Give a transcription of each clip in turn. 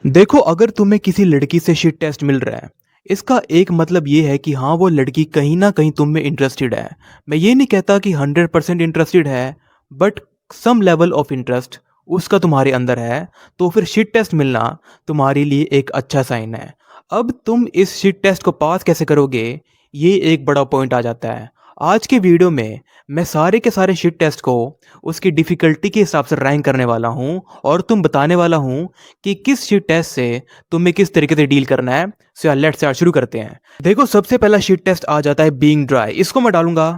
देखो, अगर तुम्हें किसी लड़की से शिट टेस्ट मिल रहा है, इसका एक मतलब ये है कि हाँ, वो लड़की कहीं न कहीं तुम में इंटरेस्टेड है। मैं ये नहीं कहता कि 100% इंटरेस्टेड है, but some level of interest उसका तुम्हारे अंदर है, तो फिर शिट टेस्ट मिलना तुम्हारे लिए एक अच्छा साइन है। अब तुम इस शिट टेस्ट को पास कैसे करोगे, ये एक बड़ा पॉइंट आ जाता है। आज के वीडियो में मैं सारे के सारे शिट टेस्ट को उसकी डिफ़िकल्टी के हिसाब से रैंक करने वाला हूँ और तुम बताने वाला हूँ कि किस शीट टेस्ट से तुम्हें किस तरीके से डील करना है। सो लेट्स स्टार्ट, शुरू करते हैं। देखो, सबसे पहला शीट टेस्ट आ जाता है बीइंग ड्राई। इसको मैं डालूंगा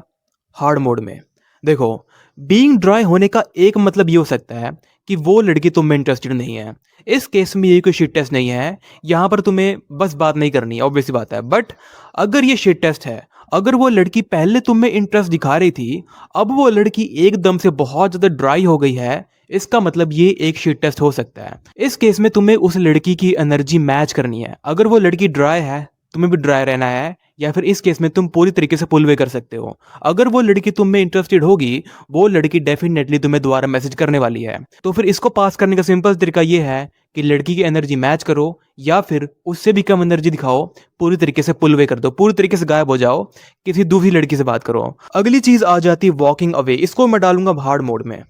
हार्ड मोड में। देखो, बीइंग ड्राई होने का एक मतलब ये हो सकता है कि वो लड़की तुम में इंटरेस्टेड नहीं है। इस केस में ये कोई शीट टेस्ट नहीं है, यहाँ पर तुम्हें बस बात नहीं करनी है, ऑब्वियस सी बात है। बट अगर ये शीट टेस्ट है, अगर वो लड़की पहले तुम में इंटरेस्ट दिखा रही थी, अब वो लड़की एकदम से बहुत ज़्यादा ड्राई हो गई है, इसका मतलब ये एक शीट टेस्ट हो सकता है। इस केस में तुम्हें उस लड़की की एनर्जी मैच करनी है। अगर वो लड़की ड्राई है, तुम्हें भी ड्राई रहना है, या फिर इस केस में तुम पूरी तरीके से पुल वे कर सकते हो। अगर वो लड़की तुम में इंटरेस्टेड होगी, वो लड़की डेफिनेटली तुम्हें दोबारा मैसेज करने वाली है। तो फिर इसको पास करने का सिंपल तरीका ये है कि लड़की की एनर्जी मैच करो, या फिर उससे भी कम एनर्जी दिखाओ, पूरी तरीके से पुल वे कर दो, पूरी तरीके से गायब हो जाओ, किसी दूसरी लड़की से बात करो। अगली चीज आ जाती है वॉकिंग अवे। इसको मैं डालूंगा हार्ड मोड में।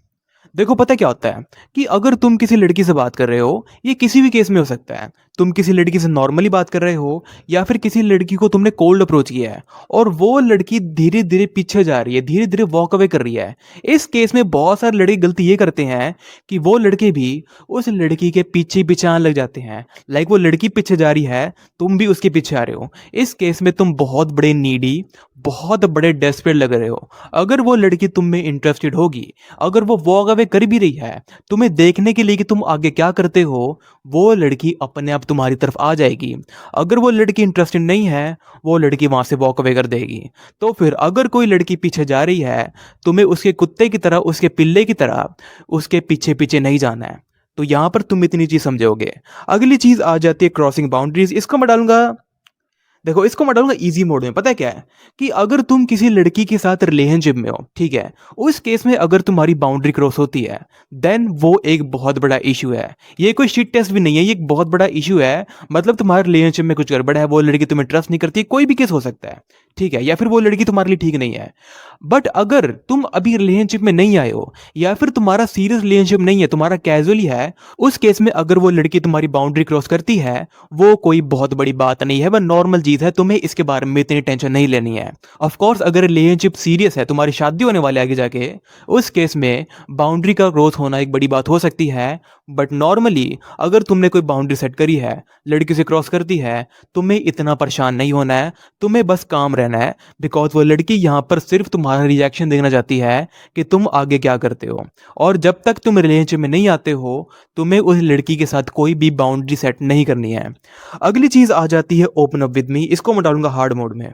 देखो, पता क्या होता है कि अगर तुम किसी लड़की से बात कर रहे हो, ये किसी भी केस में हो सकता है। तुम किसी लड़की से नॉर्मली बात कर रहे हो, या फिर किसी लड़की को तुमने कोल्ड अप्रोच किया है और वो लड़की धीरे धीरे पीछे जा रही है, धीरे धीरे वॉक अवे कर रही है। इस केस में बहुत सारे लड़के गलती ये करते हैं कि वो लड़के भी उस लड़की के पीछे पीछे आने लग जाते हैं। लाइक वो लड़की पीछे जा रही है, तुम भी उसके पीछे आ रहे हो। इस केस में तुम बहुत बड़े नीडी, बहुत बड़े डेस्परेट लग रहे हो। अगर वो लड़की तुम में इंटरेस्टेड होगी, अगर वो वॉक अवे कर भी रही है तुम्हें देखने के लिए कि तुम आगे क्या करते हो, वो लड़की अपने आप तुम्हारी तरफ आ जाएगी। अगर वो लड़की इंटरेस्टेड नहीं है, वो लड़की वहां से वॉक अवे कर देगी। तो फिर अगर कोई लड़की पीछे जा रही है, तुम्हें उसके कुत्ते की तरह, उसके पिल्ले की तरह उसके पीछे पीछे नहीं जाना है। तो यहां पर तुम इतनी चीज समझोगे। अगली चीज आ जाती है क्रॉसिंग बाउंड्रीज। इसको मैं डालूंगा, देखो इसको मैं डालूंगा इजी मोड में। पता है क्या है कि अगर तुम किसी लड़की के साथ रिलेशनशिप में हो, ठीक है, उस केस में अगर तुम्हारी बाउंड्री क्रॉस होती है, देन वो एक बहुत बड़ा इशू है। ये कोई शीट टेस्ट भी नहीं है, ये एक बहुत बड़ा इशू है। मतलब तुम्हारे रिलेशनशिप में कुछ गड़बड़ है, वो लड़की तुम्हें ट्रस्ट नहीं करती, कोई भी केस हो सकता है, ठीक है, या फिर वो लड़की तुम्हारे लिए ठीक नहीं है। बट अगर तुम अभी रिलेशनशिप में नहीं आए हो, या फिर तुम्हारा सीरियस रिलेशनशिप नहीं है, तुम्हारा कैजुअली है, उस केस में अगर वो लड़की तुम्हारी बाउंड्री क्रॉस करती है, वो कोई बहुत बड़ी बात नहीं है, वह नॉर्मल चीज है। तुम्हें इसके बारे में इतनी टेंशन नहीं लेनी है। ऑफ कोर्स अगर रिलेशनशिप सीरियस है, तुम्हारी शादी होने वाले आगे जाके, उस केस में बाउंड्री का क्रॉस होना एक बड़ी बात हो सकती है। बट नॉर्मली अगर तुमने कोई बाउंड्री सेट करी है, लड़की से क्रॉस करती है, तुम्हें इतना परेशान नहीं होना है, तुम्हें बस काम रहना है। बिकॉज वो लड़की यहाँ पर सिर्फ तुम्हारा रिएक्शन देखना चाहती है कि तुम आगे क्या करते हो। और जब तक तुम रिलेशनशिप में नहीं आते हो, तुम्हें उस लड़की के साथ कोई भी बाउंड्री सेट नहीं करनी है। अगली चीज आ जाती है ओपन अप विद मी। इसको मैं डालूंगा हार्ड मोड में।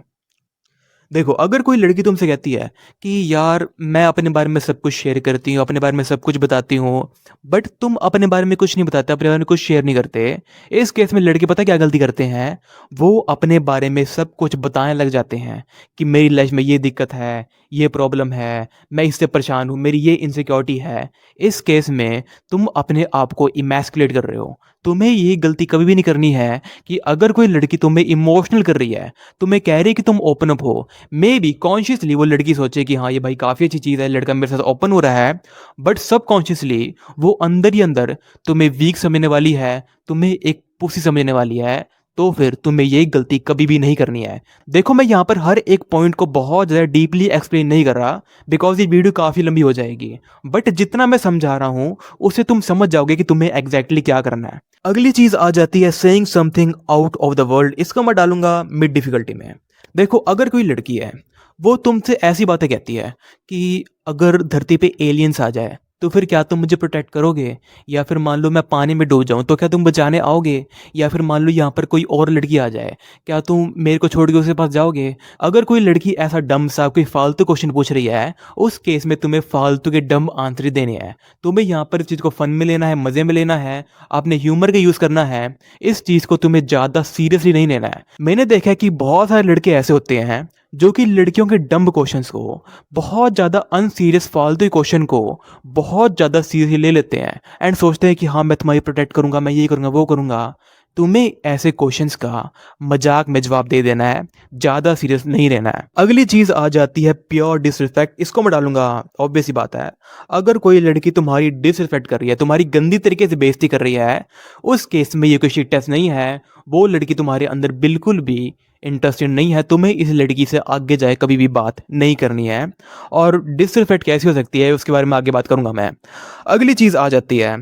देखो, अगर कोई लड़की तुमसे कहती है कि यार मैं अपने बारे में सब कुछ शेयर करती हूँ, अपने बारे में सब कुछ बताती हूँ, बट तुम अपने बारे में कुछ नहीं बताते, अपने बारे में कुछ शेयर नहीं करते, इस केस में लड़के पता क्या गलती करते हैं, वो अपने बारे में सब कुछ बताने लग जाते हैं कि मेरी लाइफ में ये दिक्कत है, ये प्रॉब्लम है, मैं इससे परेशान हूँ, मेरी ये इनसिक्योरिटी है। इस केस में तुम अपने आप को इमैस्कुलेट कर रहे हो। तुम्हें ये गलती कभी भी नहीं करनी है कि अगर कोई लड़की तुम्हें इमोशनल कर रही है, तुम्हें कह रही है कि तुम ओपन अप हो, मे बी कॉन्शियसली वो लड़की सोचे कि हाँ ये भाई काफ़ी अच्छी चीज़ है, लड़का मेरे साथ ओपन हो रहा है, बट सबकॉन्शियसली वो अंदर ही अंदर तुम्हें वीक समझने वाली है, तुम्हें एक पुसी समझने वाली है। तो फिर तुम्हें ये गलती कभी भी नहीं करनी है। देखो, मैं यहाँ पर हर एक पॉइंट को बहुत ज़्यादा डीपली एक्सप्लेन नहीं कर रहा, बिकॉज ये वीडियो काफ़ी लंबी हो जाएगी। बट जितना मैं समझा रहा हूँ उससे तुम समझ जाओगे कि तुम्हें एग्जैक्टली क्या करना है। अगली चीज़ आ जाती है saying something out of the world. इसको मैं डालूंगा मिड डिफिकल्टी में। देखो, अगर कोई लड़की है, वो तुमसे ऐसी बातें कहती है कि अगर धरती पे एलियंस आ जाए तो फिर क्या तुम मुझे प्रोटेक्ट करोगे, या फिर मान लो मैं पानी में डूब जाऊं तो क्या तुम बचाने आओगे, या फिर मान लो यहाँ पर कोई और लड़की आ जाए, क्या तुम मेरे को छोड़ के उसके पास जाओगे। अगर कोई लड़की ऐसा डम सा कोई फालतू क्वेश्चन पूछ रही है, उस केस में तुम्हें फालतू के डम आंसर देने हैं। तुम्हें यहाँ पर इस चीज़ को फन में लेना है, मज़े में लेना है, आपने ह्यूमर का यूज़ करना है। इस चीज़ को तुम्हें ज़्यादा सीरियसली नहीं लेना है। मैंने देखा है कि बहुत सारे लड़के ऐसे होते हैं जो कि लड़कियों के डम्ब क्वेश्चंस को, बहुत ज़्यादा अनसीरियस फालतू क्वेश्चन को बहुत ज़्यादा सीरियसली ले लेते हैं एंड सोचते हैं कि हाँ मैं तुम्हारी प्रोटेक्ट करूँगा, मैं ये करूँगा वो करूँगा। तुम्हें ऐसे क्वेश्चंस का मजाक में जवाब दे देना है, ज़्यादा सीरियस नहीं रहना है। अगली चीज़ आ जाती है प्योर डिसरिस्पेक्ट। इसको मैं डालूंगा, ऑब्वियस सी बात है। अगर कोई लड़की तुम्हारी डिसरिस्पेक्ट कर रही है, तुम्हारी गंदी तरीके से बेइज्जती कर रही है, उस केस में ये कोई शिट टेस्ट नहीं है। वो लड़की तुम्हारे अंदर बिल्कुल भी इंटरेस्टेड नहीं है। तुम्हें इस लड़की से आगे जाए कभी भी बात नहीं करनी है। और डिसरिस्पेक्ट कैसी हो सकती है उसके बारे में आगे बात करूंगा मैं। अगली चीज़ आ जाती है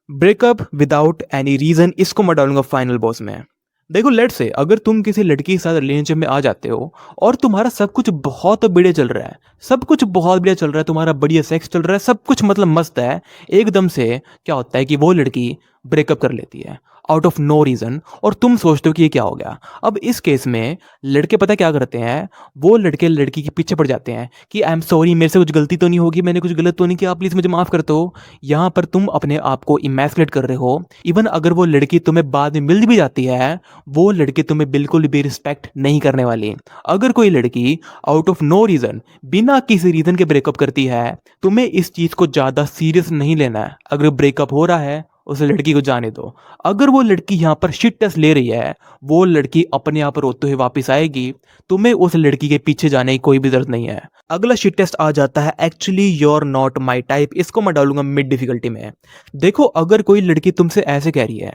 ब्रेकअप विदाउट एनी रीजन। इसको मैं डालूंगा फाइनल बॉस में। देखो लेट्स से अगर तुम किसी लड़की के साथ रिलेशनशिप में आ जाते हो और तुम्हारा सब कुछ बहुत बढ़िया चल रहा है, सब कुछ बहुत बढ़िया चल रहा है, तुम्हारा बढ़िया सेक्स चल रहा है, सब कुछ मतलब मस्त है, एकदम से क्या होता है कि वो लड़की ब्रेकअप कर लेती है आउट ऑफ नो रीजन, और तुम सोचते हो कि ये क्या हो गया। अब इस केस में लड़के पता क्या करते हैं, वो लड़के लड़की के पीछे पड़ जाते हैं कि आई एम सॉरी, मेरे से कुछ गलती तो नहीं होगी, मैंने कुछ गलत तो नहीं किया, प्लीज मुझे माफ कर दो। यहाँ पर तुम अपने आप को इमेस्कुलेट कर रहे हो। इवन अगर वो लड़की तुम्हें बाद में मिल भी जाती है, वो लड़की तुम्हें बिल्कुल भी रिस्पेक्ट नहीं करने वाली। अगर कोई लड़की आउट ऑफ नो रीजन, बिना किसी रीजन के ब्रेकअप करती है, तुम्हें इस चीज को ज्यादा सीरियस नहीं लेना है। अगर ब्रेकअप हो रहा है उस लड़की को जाने दो। अगर वो लड़की यहाँ पर शिट टेस्ट ले रही है, वो लड़की अपने आप रोते हुए वापस आएगी। तुम्हें उस लड़की के पीछे जाने की कोई भी जरूरत नहीं है। अगला शिट टेस्ट आ जाता है actually your not my type. इसको मैं डालूंगा मिड डिफिकल्टी में। देखो अगर कोई लड़की तुमसे ऐसे कह रही है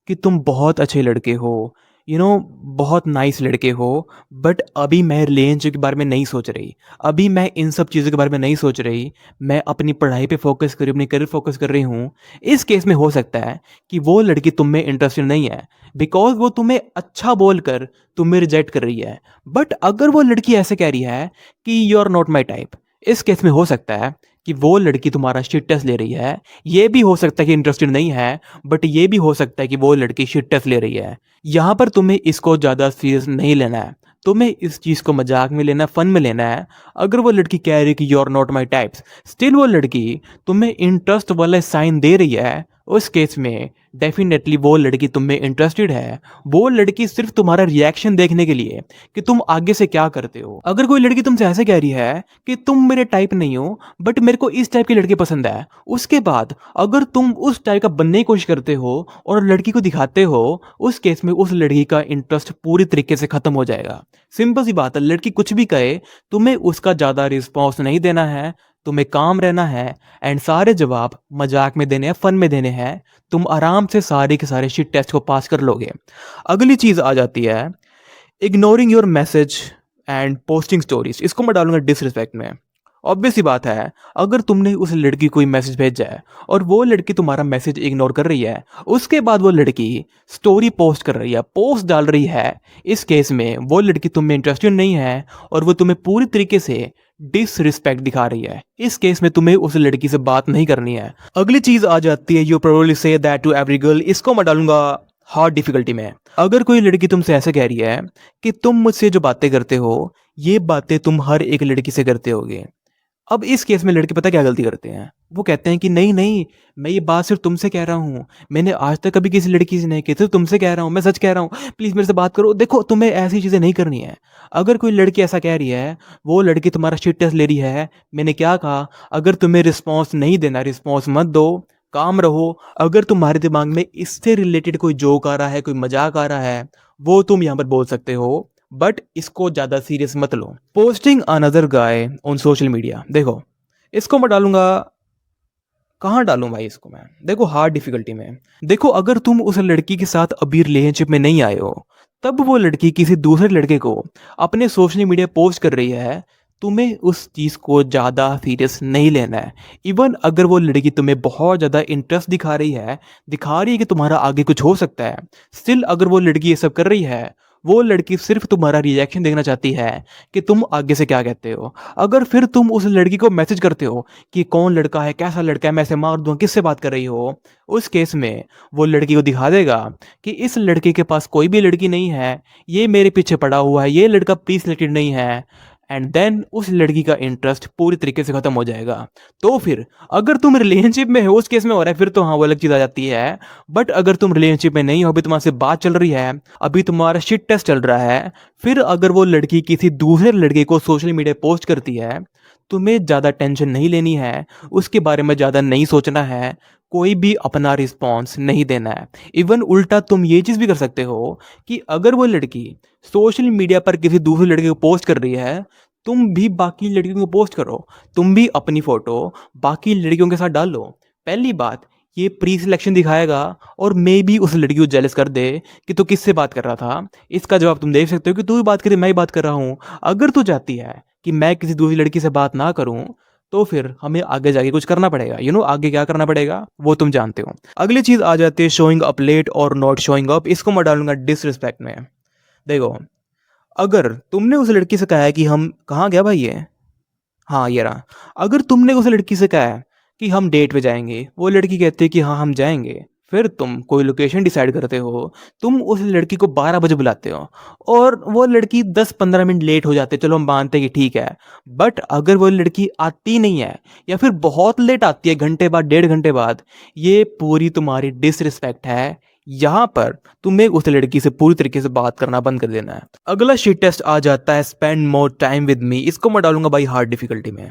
कि तुम बहुत अच्छे लड़के हो, बहुत नाइस लड़के हो, बट अभी मैं रिलेशनशिप के बारे में नहीं सोच रही, अभी मैं इन सब चीज़ों के बारे में नहीं सोच रही, मैं अपनी पढ़ाई पे फोकस कर रही हूँ, अपनी करियर फोकस कर रही हूँ। इस केस में हो सकता है कि वो लड़की तुम में इंटरेस्टेड नहीं है, बिकॉज वो तुम्हें अच्छा बोलकर तुम्हें रिजेक्ट कर रही है। बट अगर वो लड़की ऐसे कह रही है कि you are not my type, इस केस में हो सकता है कि वो लड़की तुम्हारा शिट टेस्ट ले रही है। ये भी हो सकता है कि इंटरेस्टेड नहीं है, बट ये भी हो सकता है कि वो लड़की शिट टेस्ट ले रही है। यहाँ पर तुम्हें इसको ज़्यादा सीरियस नहीं लेना है, तुम्हें इस चीज़ को मजाक में लेना है, फन में लेना है। अगर वो लड़की कह रही है कि you are not my types, still वो लड़की तुम्हें इंटरेस्ट वाला साइन दे रही है, उस केस में डेफिनेटली वो लड़की तुम में इंटरेस्टेड है। वो लड़की सिर्फ तुम्हारा रिएक्शन देखने के लिए कि तुम आगे से क्या करते हो। अगर कोई लड़की तुमसे ऐसे कह रही है कि तुम मेरे टाइप नहीं हो, बट मेरे को इस टाइप की लड़की पसंद है, उसके बाद अगर तुम उस टाइप का बनने की कोशिश करते हो और लड़की को दिखाते हो, उस केस में उस लड़की का इंटरेस्ट पूरी तरीके से खत्म हो जाएगा। सिंपल सी बात है, लड़की कुछ भी कहे तुम्हें उसका ज़्यादा रिस्पॉन्स नहीं देना है, तुम्हें काम रहना है एंड सारे जवाब मजाक में देने हैं, फन में देने हैं। तुम आराम से सारे के सारे शिट टेस्ट को पास कर लोगे। अगली चीज आ जाती है ignoring your message and posting stories. इसको मैं डालूंगा डिसरिस्पेक्ट में। ऑब्वियस सी बात है, अगर तुमने उस लड़की को कोई मैसेज भेजा है और वो लड़की तुम्हारा मैसेज इग्नोर कर रही है, उसके बाद वो लड़की स्टोरी पोस्ट कर रही है, पोस्ट डाल रही है, इस केस में वो लड़की तुम में इंटरेस्टेड नहीं है और वो तुम्हें पूरी तरीके से डिसरिस्पेक्ट दिखा रही है। इस केस में तुम्हें उस लड़की से बात नहीं करनी है। अगली चीज आ जाती है you probably say that to every girl. इसको मैं डालूंगा हार्ड डिफिकल्टी में। अगर कोई लड़की तुमसे ऐसे कह रही है कि तुम मुझसे जो बातें करते हो, ये बातें तुम हर एक लड़की से करते होगे। अब इस केस में लड़के पता क्या गलती करते हैं, वो कहते हैं कि नहीं नहीं, मैं ये बात सिर्फ तुमसे कह रहा हूँ, मैंने आज तक कभी किसी लड़की से नहीं की, सिर्फ तुमसे कह रहा हूँ, मैं सच कह रहा हूँ, प्लीज़ मेरे से बात करो। देखो तुम्हें ऐसी चीज़ें नहीं करनी है। अगर कोई लड़की ऐसा कह रही है, वो लड़की तुम्हारा शिट टेस्ट ले रही है, मैंने क्या कहा, अगर तुम्हें रिस्पॉन्स नहीं देना, रिस्पॉन्स मत दो, काम रहो। अगर तुम्हारे दिमाग में इससे रिलेटेड कोई जोक आ रहा है, कोई मजाक आ रहा है, वो तुम यहाँ पर बोल सकते हो, बट इसको ज्यादा सीरियस मत लो। Posting another guy on social media. देखो इसको मैं डालूंगा, कहाँ डालूं भाई इसको मैं, देखो हार्ड डिफिकल्टी में। देखो अगर तुम उस लड़की के साथ अभी रिलेशनशिप में नहीं आए हो, तब वो लड़की किसी दूसरे लड़के को अपने सोशल मीडिया पोस्ट कर रही है, तुम्हें उस चीज़ को ज़्यादा सीरियस नहीं लेना है। इवन अगर वो लड़की तुम्हें बहुत ज़्यादा इंटरेस्ट दिखा रही है कि तुम्हारा आगे कुछ हो सकता है, स्टिल अगर वो लड़की ये सब कर रही है, वो लड़की सिर्फ तुम्हारा रिएक्शन देखना चाहती है कि तुम आगे से क्या कहते हो। अगर फिर तुम उस लड़की को मैसेज करते हो कि कौन लड़का है, कैसा लड़का है, मैं इसे मार दूंगा, किससे बात कर रही हो, उस केस में वो लड़की को दिखा देगा कि इस लड़के के पास कोई भी लड़की नहीं है, ये मेरे पीछे पड़ा हुआ है, ये लड़का प्री सिलेक्टेड नहीं है। एंड देन उस लड़की का इंटरेस्ट पूरी तरीके से खत्म हो जाएगा। तो फिर अगर तुम रिलेशनशिप में हो, उस केस में हो रहा है, फिर तो हाँ वो अलग चीज आ जाती है। बट अगर तुम रिलेशनशिप में नहीं हो, अभी तुम्हारे से बात चल रही है, अभी तुम्हारा शिट टेस्ट चल रहा है, फिर अगर वो लड़की किसी दूसरे लड़के को सोशल मीडिया पोस्ट करती है, तुम्हें ज़्यादा टेंशन नहीं लेनी है, उसके बारे में ज़्यादा नहीं सोचना है, कोई भी अपना रिस्पॉन्स नहीं देना है। इवन उल्टा तुम ये चीज़ भी कर सकते हो कि अगर वो लड़की सोशल मीडिया पर किसी दूसरे लड़के को पोस्ट कर रही है, तुम भी बाकी लड़कियों को पोस्ट करो, तुम भी अपनी फ़ोटो बाकी लड़कियों के साथ डालो। पहली बात, ये प्री सिलेक्शन दिखाएगा और मे बी उस लड़की को जेलस कर दे कि तू किससे बात कर रहा था। इसका जवाब तुम देख सकते हो कि तू भी बात करे, मैं ही बात कर रहा हूँ। अगर तू चाहती है कि मैं किसी दूसरी लड़की से बात ना करूं, तो फिर हमें आगे जाके कुछ करना पड़ेगा। आगे क्या करना पड़ेगा वो तुम जानते हो। अगली चीज आ जाती है शोइंग अप लेट और नॉट शोइंग अप। इसको मैं डालूंगा डिसरिस्पेक्ट में। देखो, अगर तुमने उस लड़की से कहा है कि हम कहाँ गया भाई ये, हाँ ये रहा, अगर तुमने उस लड़की से कहा है कि हम डेट पे जाएंगे, वो लड़की कहती है कि हाँ हम जाएंगे, फिर तुम कोई लोकेशन डिसाइड करते हो, तुम उस लड़की को 12 बजे बुलाते हो और वो लड़की 10-15 मिनट लेट हो जाते, चलो हम मानते हैं कि ठीक है। बट अगर वो लड़की आती नहीं है या फिर बहुत लेट आती है, घंटे बाद 1.5 घंटे बाद, ये पूरी तुम्हारी डिसरिस्पेक्ट है। यहाँ पर तुम्हें उस लड़की से पूरी तरीके से बात करना बंद कर देना है। अगला शीट टेस्ट आ जाता है spend more time with me. इसको मैं डालूंगा भाई हार्ड डिफिकल्टी में।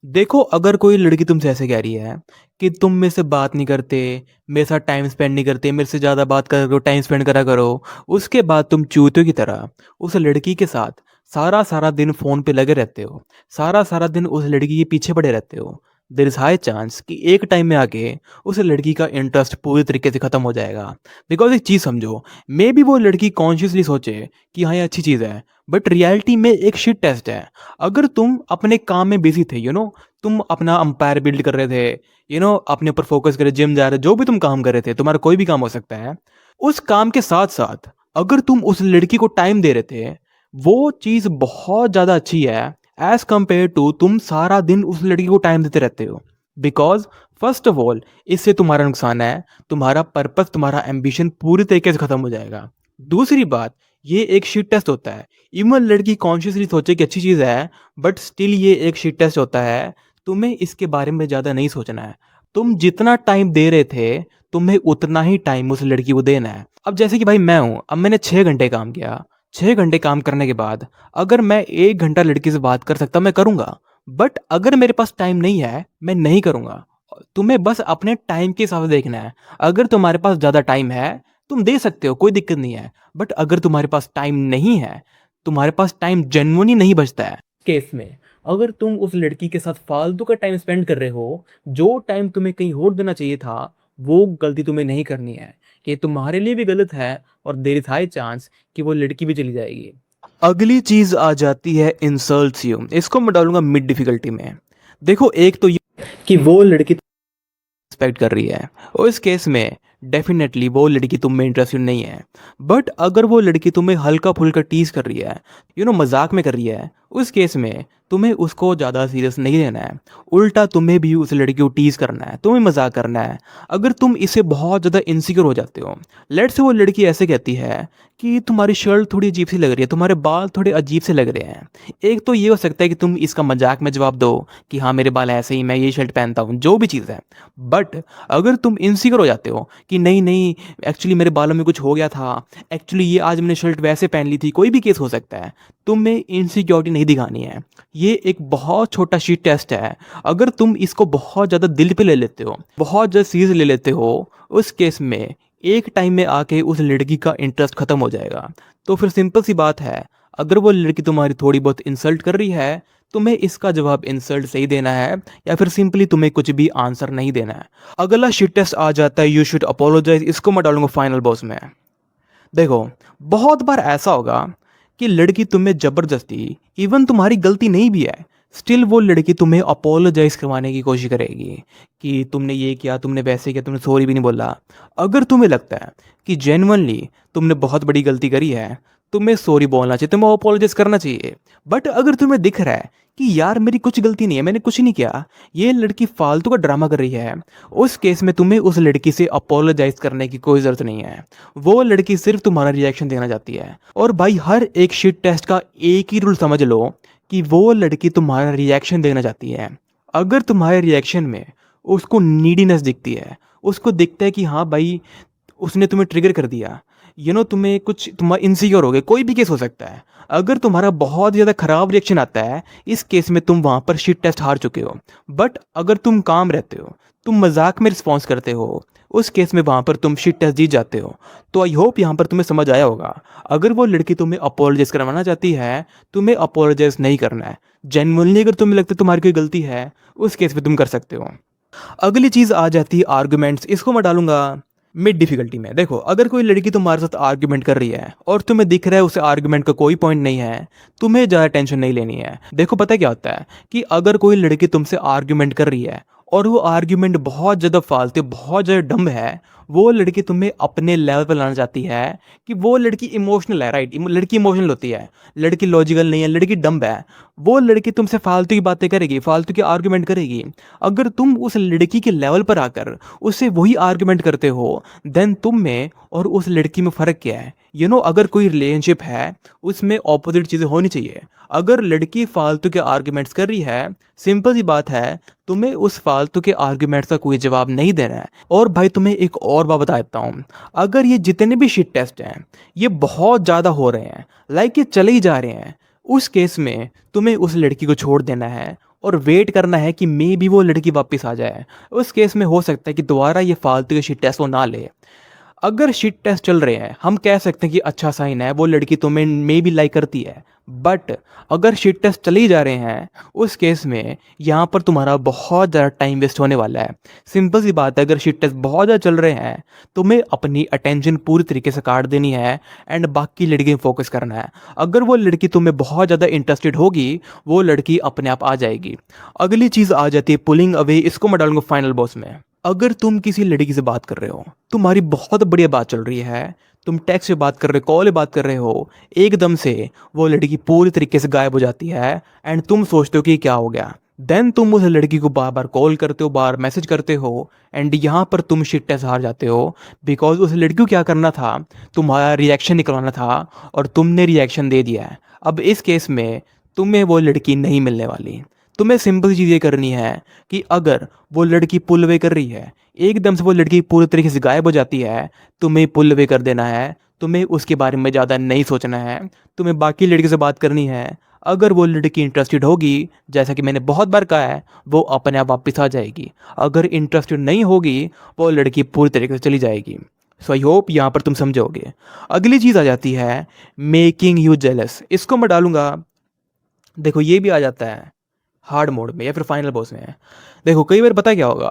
देखो, अगर कोई लड़की तुमसे ऐसे कह रही है कि तुम मेरे से बात नहीं करते, मेरे साथ टाइम स्पेंड नहीं करते, मेरे से ज़्यादा बात करो, टाइम स्पेंड करा करो, उसके बाद तुम चूतियों की तरह उस लड़की के साथ सारा सारा दिन फ़ोन पे लगे रहते हो, सारा सारा दिन उस लड़की के पीछे पड़े रहते हो, देर इज़ हाई चांस कि एक टाइम में आके उस लड़की का इंटरेस्ट पूरी तरीके से ख़त्म हो जाएगा। बिकॉज एक चीज़ समझो, मे बी वो लड़की कॉन्शियसली सोचे कि हाँ ये अच्छी चीज़ है, बट रियलिटी में एक शिट टेस्ट है। अगर तुम अपने काम में बिजी थे, तुम अपना अंपायर बिल्ड कर रहे थे, अपने ऊपर फोकस करे, जिम जा रहे, जो भी तुम काम कर रहे थे, तुम्हारा कोई भी काम हो सकता है, उस काम के साथ साथ अगर तुम उस लड़की को टाइम दे रहे थे, वो चीज़ बहुत ज़्यादा अच्छी है एज कंपेयर टू तुम सारा दिन उस लड़की को टाइम देते रहते हो। बिकॉज फर्स्ट ऑफ ऑल इससे तुम्हारा नुकसान है, तुम्हारा पर्पस, तुम्हारा एम्बिशन पूरी तरीके से खत्म हो जाएगा। दूसरी बात, ये एक शीट टेस्ट होता है। इवन लड़की कॉन्शियसली सोचे कि अच्छी चीज़ है, बट स्टिल ये एक शीट टेस्ट होता है। तुम्हें इसके बारे में ज़्यादा नहीं सोचना है। तुम जितना टाइम दे रहे थे, तुम्हें उतना ही टाइम उस लड़की को देना है। अब जैसे कि भाई मैं हूँ, अब मैंने 6 घंटे काम किया, 6 घंटे काम करने के बाद अगर मैं 1 घंटा लड़की से बात कर सकता, मैं करूँगा। बट अगर मेरे पास टाइम नहीं है, मैं नहीं करूँगा। तुम्हें बस अपने टाइम के हिसाब से देखना है। अगर तुम्हारे पास ज़्यादा टाइम है, तुम दे सकते हो, कोई दिक्कत नहीं है। बट अगर तुम्हारे पास टाइम नहीं है, तुम्हारे पास टाइम जेन्युइनली नहीं बचता है, केस में अगर तुम उस लड़की के साथ फालतू का टाइम स्पेंड कर रहे हो, जो टाइम तुम्हें कहीं और देना चाहिए था, वो गलती तुम्हें नहीं करनी है। ये तुम्हारे लिए भी गलत है और देयर इज हाई चांस कि वो लड़की भी चली जाएगी। अगली चीज आ जाती है इंसल्ट्स यू। इसको मैं डालूंगा मिड डिफिकल्टी में। देखो, एक तो ये कि वो लड़की एक्सपेक्ट कर रही है, और इस केस में डेफिनेटली वो लड़की तुम में इंटरेस्टेड नहीं है। बट अगर वो लड़की तुम्हें हल्का फुल्का टीज कर रही है, मजाक में कर रही है, उस केस में तुम्हें उसको ज़्यादा सीरियस नहीं लेना है। उल्टा तुम्हें भी उस लड़की को टीज करना है, तुम्हें मजाक करना है। अगर तुम इससे बहुत ज़्यादा इनसिक्योर हो जाते हो, लेट से वो लड़की ऐसे कहती है कि तुम्हारी शर्ट थोड़ी अजीब सी लग रही है, तुम्हारे बाल थोड़े अजीब से लग रहे हैं। एक तो ये हो सकता है कि तुम इसका मजाक में जवाब दो कि हाँ मेरे बाल ऐसे ही, मैं ये शर्ट पहनता हूँ, जो भी चीज़ है। बट अगर तुम इनसिक्योर हो जाते हो कि नहीं नहीं, एक्चुअली मेरे बालों में कुछ हो गया था, एक्चुअली ये आज मैंने शर्ट वैसे पहन ली थी, कोई भी केस हो सकता है, तुम्हें इनसिक्योरिटी नहीं दिखानी है। ये एक बहुत छोटा शीट टेस्ट है। अगर तुम इसको बहुत ज़्यादा दिल पे ले लेते हो, बहुत ज़्यादा सीरियस ले लेते हो, उस केस में एक टाइम में आके उस लड़की का इंटरेस्ट खत्म हो जाएगा। तो फिर सिंपल सी बात है, अगर वो लड़की तुम्हारी थोड़ी बहुत इंसल्ट कर रही है, तुम्हें इसका जवाब इंसल्ट से ही देना है, या फिर सिंपली तुम्हें कुछ भी आंसर नहीं देना है। अगला शिट टेस्ट आ जाता है यू शुड अपोलोजाइज। इसको मैं डालूंगा फाइनल बॉस में। देखो, बहुत बार ऐसा होगा कि लड़की तुम्हें ज़बरदस्ती, इवन तुम्हारी गलती नहीं भी है, स्टिल वो लड़की तुम्हें अपोलोजाइज करवाने की कोशिश करेगी कि तुमने ये किया, तुमने वैसे किया, तुमने सॉरी भी नहीं बोला। अगर तुम्हें लगता है कि जेन्युइनली तुमने बहुत बड़ी गलती करी है, तुम्हें सॉरी बोलना चाहिए, तुम्हें अपोलोजाइज करना चाहिए। बट अगर तुम्हें दिख रहा है कि यार मेरी कुछ गलती नहीं है, मैंने कुछ नहीं किया, ये लड़की फालतू का ड्रामा कर रही है, उस केस में तुम्हें उस लड़की से अपोलोजाइज करने की कोई ज़रूरत नहीं है। वो लड़की सिर्फ तुम्हारा रिएक्शन देना चाहती है। और भाई, हर एक शिट टेस्ट का एक ही रूल समझ लो कि वो लड़की तुम्हारा रिएक्शन देखना चाहती है। अगर तुम्हारे रिएक्शन में उसको नीडीनेस दिखती है, उसको दिखता है कि हाँ भाई उसने तुम्हें ट्रिगर कर दिया, तुम्हें कुछ तुम इनसिक्योर हो गए, कोई भी केस हो सकता है। अगर तुम्हारा बहुत ज़्यादा खराब रिएक्शन आता है, इस केस में तुम वहाँ पर शिट टेस्ट हार चुके हो। बट अगर तुम काम रहते हो, तुम मजाक में रिस्पॉन्स करते हो, उस केस में वहाँ पर तुम शिट टेस्ट जीत जाते हो। तो आई होप यहाँ पर तुम्हें समझ आया होगा। अगर वो लड़की तुम्हें अपोलोजाइज करवाना चाहती है, तुम्हें अपोलोजाइज नहीं करना है। जेन्युइनली अगर तुम्हें लगता है तुम्हारी कोई गलती है, उस केस में तुम कर सकते हो। अगली चीज़ आ जाती है आर्गुमेंट्स। इसको मैं डालूंगा मिड डिफिकल्टी में। देखो, अगर कोई लड़की तुम्हारे साथ आर्गुमेंट कर रही है और तुम्हें दिख रहा है उसे आर्गुमेंट का कोई पॉइंट नहीं है, तुम्हें ज़्यादा टेंशन नहीं लेनी है। देखो, पता है क्या होता है कि अगर कोई लड़की तुमसे आर्गुमेंट कर रही है और वो आर्गुमेंट बहुत ज़्यादा फालतू, बहुत ज़्यादा डम है, वो लड़की तुम्हें अपने लेवल पर लाना चाहती है कि वो लड़की इमोशनल है, राइट? लड़की इमोशनल होती है, लड़की लॉजिकल नहीं है, लड़की डम्ब है। वो लड़की तुमसे फालतू की बातें करेगी, फालतू की आर्गुमेंट करेगी। अगर तुम उस लड़की के लेवल पर आकर उससे वही आर्गुमेंट करते हो, देन तुम में और उस लड़की में फ़र्क क्या है? अगर कोई रिलेशनशिप है, उसमें ऑपोजिट चीज़ें होनी चाहिए। अगर लड़की फालतू के आर्गुमेंट्स कर रही है, सिंपल सी बात है, तुम्हें उस फालतू के आर्गुमेंट्स का कोई जवाब नहीं देना है। और भाई तुम्हें एक और बात बता देता हूँ, अगर ये जितने भी शिट टेस्ट हैं, ये बहुत ज़्यादा हो रहे हैं, लाइक ये चले ही जा रहे हैं, उस केस में तुम्हें उस लड़की को छोड़ देना है और वेट करना है कि मे भी वो लड़की वापस आ जाए। उस केस में हो सकता है कि दोबारा ये फालतू के शिट टेस्ट वो ना ले। अगर शिट टेस्ट चल रहे हैं, हम कह सकते हैं कि अच्छा साइन है, वो लड़की तुम्हें मे भी लाइक करती है। बट अगर शिट टेस्ट चले ही जा रहे हैं, उस केस में यहाँ पर तुम्हारा बहुत ज़्यादा टाइम वेस्ट होने वाला है। सिंपल सी बात है, अगर शिट टेस्ट बहुत ज़्यादा चल रहे हैं, तुम्हें अपनी अटेंशन पूरी तरीके से काट देनी है एंड बाकी लड़की में फोकस करना है। अगर वो लड़की तुम्हें बहुत ज़्यादा इंटरेस्टेड होगी, वो लड़की अपने आप आ जाएगी। अगली चीज़ आ जाती है पुलिंग अवे। इसको मैं डालूंगा फाइनल बॉस में। अगर तुम किसी लड़की से बात कर रहे हो, तुम्हारी बहुत बढ़िया बात चल रही है, तुम टेक्स्ट पे बात कर रहे हो, कॉल पे बात कर रहे हो, एकदम से वो लड़की पूरी तरीके से गायब हो जाती है एंड तुम सोचते हो कि क्या हो गया। देन तुम उस लड़की को बार बार कॉल करते हो, बार मैसेज करते हो एंड यहाँ पर तुम शिट टेस्ट हार जाते हो। बिकॉज उस लड़की को क्या करना था, तुम्हारा रिएक्शन निकलवाना था और तुमने रिएक्शन दे दिया है। अब इस केस में तुम्हें वो लड़की नहीं मिलने वाली। तुम्हें सिंपल चीज़ ये करनी है कि अगर वो लड़की पुल अवे कर रही है, एकदम से वो लड़की पूरी तरीके से गायब हो जाती है, तुम्हें पुल अवे कर देना है। तुम्हें उसके बारे में ज़्यादा नहीं सोचना है, तुम्हें बाकी लड़की से बात करनी है। अगर वो लड़की इंटरेस्टेड होगी, जैसा कि मैंने बहुत बार कहा है, वो अपने आप वापस आ जाएगी। अगर इंटरेस्टेड नहीं होगी, वो लड़की पूरी तरीके से चली जाएगी। सो आई होप यहाँ पर तुम समझोगे। अगली चीज़ आ जाती है मेकिंग यू जेलस। इसको मैं डालूंगा, देखो ये भी आ जाता है हार्ड मोड में या फिर फाइनल बॉस में। देखो, कई बार पता क्या होगा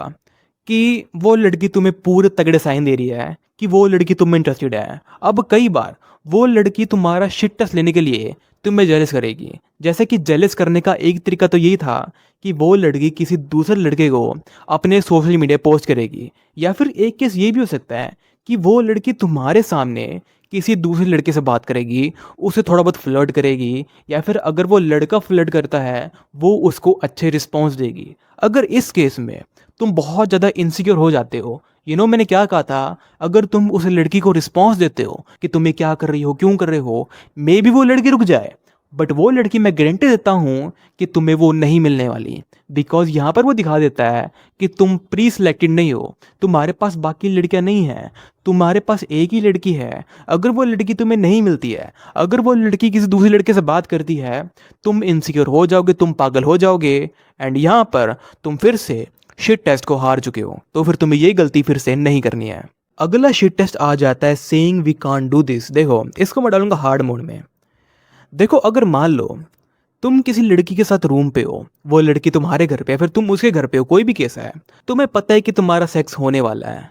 कि वो लड़की तुम्हें पूरे तगड़े साइन दे रही है कि वो लड़की तुम में इंटरेस्टेड है। अब कई बार वो लड़की तुम्हारा शिट टेस्ट लेने के लिए तुम्हें जेलस करेगी। जैसे कि जेलस करने का एक तरीका तो यही था कि वो लड़की किसी दूसरे लड़के को अपने सोशल मीडिया पोस्ट करेगी, या फिर एक केस ये भी हो सकता है कि वो लड़की तुम्हारे सामने किसी दूसरे लड़के से बात करेगी, उसे थोड़ा बहुत फ्लर्ट करेगी, या फिर अगर वो लड़का फ्लर्ट करता है, वो उसको अच्छे रिस्पॉन्स देगी। अगर इस केस में तुम बहुत ज़्यादा इनसिक्योर हो जाते हो, मैंने क्या कहा था, अगर तुम उस लड़की को रिस्पॉन्स देते हो कि तुम्हें क्या कर रही हो, क्यों कर रहे हो, मे बी वो लड़की रुक जाए। बट वो लड़की, मैं गारंटी देता हूँ कि तुम्हें वो नहीं मिलने वाली। बिकॉज यहाँ पर वो दिखा देता है कि तुम प्री सिलेक्टेड नहीं हो, तुम्हारे पास बाकी लड़कियाँ नहीं हैं, तुम्हारे पास एक ही लड़की है। अगर वो लड़की तुम्हें नहीं मिलती है, अगर वो लड़की किसी दूसरे लड़के से बात करती है, तुम इनसिक्योर हो जाओगे, तुम पागल हो जाओगे एंड यहाँ पर तुम फिर से शिट टेस्ट को हार चुके हो। तो फिर तुम्हें ये गलती फिर से नहीं करनी है। अगला शिट टेस्ट आ जाता है saying we can't do this. देखो, इसको मैं डालूंगा हार्ड मोड में। देखो, अगर मान लो तुम किसी लड़की के साथ रूम पे हो, वो लड़की तुम्हारे घर पे है, फिर तुम उसके घर पे हो, कोई भी केस है, तुम्हें पता है कि तुम्हारा सेक्स होने वाला है।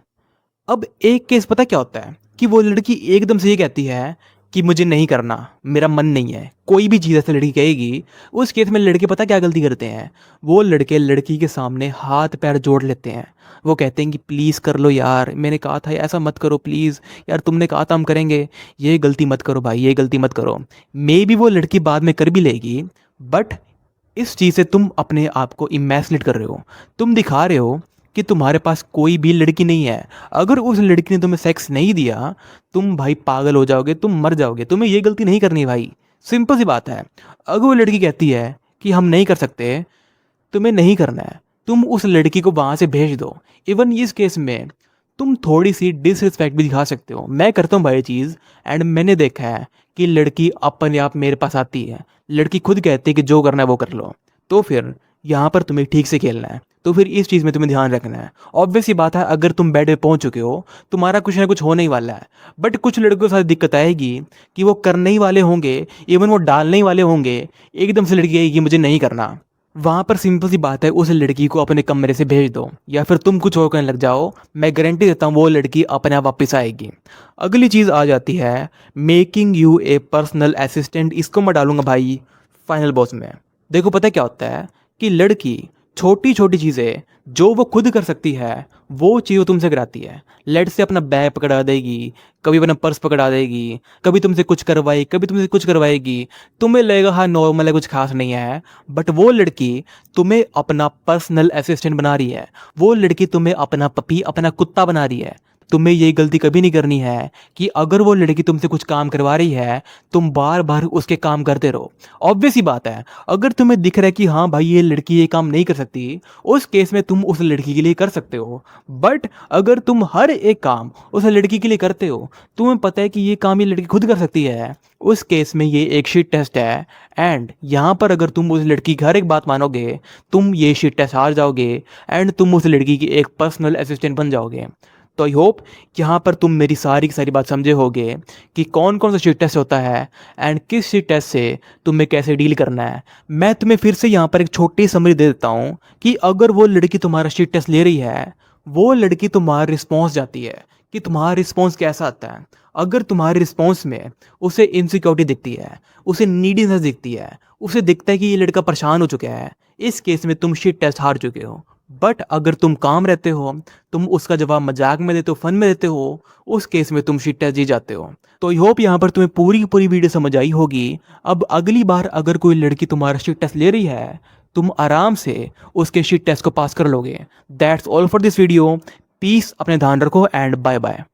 अब एक केस पता क्या होता है कि वो लड़की एकदम से ये कहती है कि मुझे नहीं करना, मेरा मन नहीं है। कोई भी चीज़ ऐसे लड़की कहेगी, उस केस में लड़के पता क्या गलती करते हैं, वो लड़के लड़की के सामने हाथ पैर जोड़ लेते हैं। वो कहते हैं कि प्लीज़ कर लो यार, मैंने कहा था ऐसा मत करो प्लीज़, यार तुमने कहा था हम करेंगे, ये गलती मत करो भाई, ये गलती मत करो। मे बी वो लड़की बाद में कर भी लेगी, बट इस चीज़ से तुम अपने आप को इमेजिनेट कर रहे हो, तुम दिखा रहे हो कि तुम्हारे पास कोई भी लड़की नहीं है। अगर उस लड़की ने तुम्हें सेक्स नहीं दिया, तुम भाई पागल हो जाओगे, तुम मर जाओगे। तुम्हें ये गलती नहीं करनी भाई, सिंपल सी बात है। अगर वो लड़की कहती है कि हम नहीं कर सकते, तुम्हें नहीं करना है। तुम उस लड़की को वहाँ से भेज दो। इवन इस केस में तुम थोड़ी सी डिसरिस्पेक्ट भी दिखा सकते हो। मैं करता हूँ भाई ये चीज़, एंड मैंने देखा है कि लड़की अपने आप मेरे पास आती है, लड़की खुद कहती है कि जो करना है वो कर लो। तो फिर यहाँ पर तुम्हें ठीक से खेलना है, तो फिर इस चीज़ में तुम्हें ध्यान रखना है। ऑब्वियस सी बात है, अगर तुम बेड पे पहुंच चुके हो, तुम्हारा कुछ ना कुछ होने ही वाला है। बट कुछ लड़कों के साथ दिक्कत आएगी कि वो करने ही वाले होंगे, इवन वो डालने ही वाले होंगे, एकदम से लड़की कहेगी मुझे नहीं करना। वहाँ पर सिंपल सी बात है, उस लड़की को अपने कमरे से भेज दो या फिर तुम कुछ और करने लग जाओ। मैं गारंटी देता हूँ वो लड़की अपने आप वापस आएगी। अगली चीज़ आ जाती है making U A personal assistant. इसको मैं डालूंगा भाई फाइनल बॉस में। देखो पता है क्या होता है कि लड़की छोटी छोटी चीज़ें जो वो खुद कर सकती है वो चीज़ वो तुमसे कराती है। लेट से अपना बैग पकड़ा देगी, कभी अपना पर्स पकड़ा देगी, कभी तुमसे कुछ करवाई, कभी तुमसे कुछ करवाएगी। तुम्हें लगेगा हाँ नॉर्मल है, कुछ खास नहीं है, बट वो लड़की तुम्हें अपना पर्सनल असिस्टेंट बना रही है। वो लड़की तुम्हें अपना पपी, अपना कुत्ता बना रही है। तुम्हें ये गलती कभी नहीं करनी है कि अगर वो लड़की तुमसे कुछ काम करवा रही है, तुम बार बार उसके काम करते रहो। ऑब्वियस ही बात है, अगर तुम्हें दिख रहा है कि हाँ भाई ये लड़की ये काम नहीं कर सकती, उस केस में तुम उस लड़की के लिए कर सकते हो। बट अगर तुम हर एक काम उस लड़की के लिए करते हो, तुम्हें पता है कि ये काम ये लड़की खुद कर सकती है, उस केस में ये एक शिट टेस्ट है। एंड यहाँ पर अगर तुम उस लड़की की हर एक बात मानोगे, तुम ये शिट टेस्ट हार जाओगे एंड तुम उस लड़की की एक पर्सनल असिस्टेंट बन जाओगे। तो आई होप यहाँ पर तुम मेरी सारी की सारी बात समझे होगे कि कौन कौन सा शिट टेस्ट होता है एंड किस शिट टेस्ट से तुम्हें कैसे डील करना है। मैं तुम्हें फिर से यहाँ पर एक छोटी समरी दे देता हूँ कि अगर वो लड़की तुम्हारा शिट टेस्ट ले रही है, वो लड़की तुम्हारा रिस्पॉन्स जाती है कि तुम्हारा रिस्पॉन्स कैसा आता है। अगर तुम्हारे रिस्पॉन्स में उसे इनसिक्योरिटी दिखती है, उसे नीडीनेस दिखती है, उसे दिखता है कि ये लड़का परेशान हो चुका है, इस केस में तुम शिट टेस्ट हार चुके हो। बट अगर तुम काम रहते हो, तुम उसका जवाब मजाक में देते हो, फन में देते हो, उस केस में तुम शिट टेस्ट जी जाते हो। तो आई होप यहाँ पर तुम्हें पूरी की पूरी वीडियो समझ आई होगी। अब अगली बार अगर कोई लड़की तुम्हारा शिट टेस्ट ले रही है, तुम आराम से उसके शिट टेस्ट को पास कर लोगे। That's all for this video. Peace, अपने ध्यान रखो एंड बाय बाय।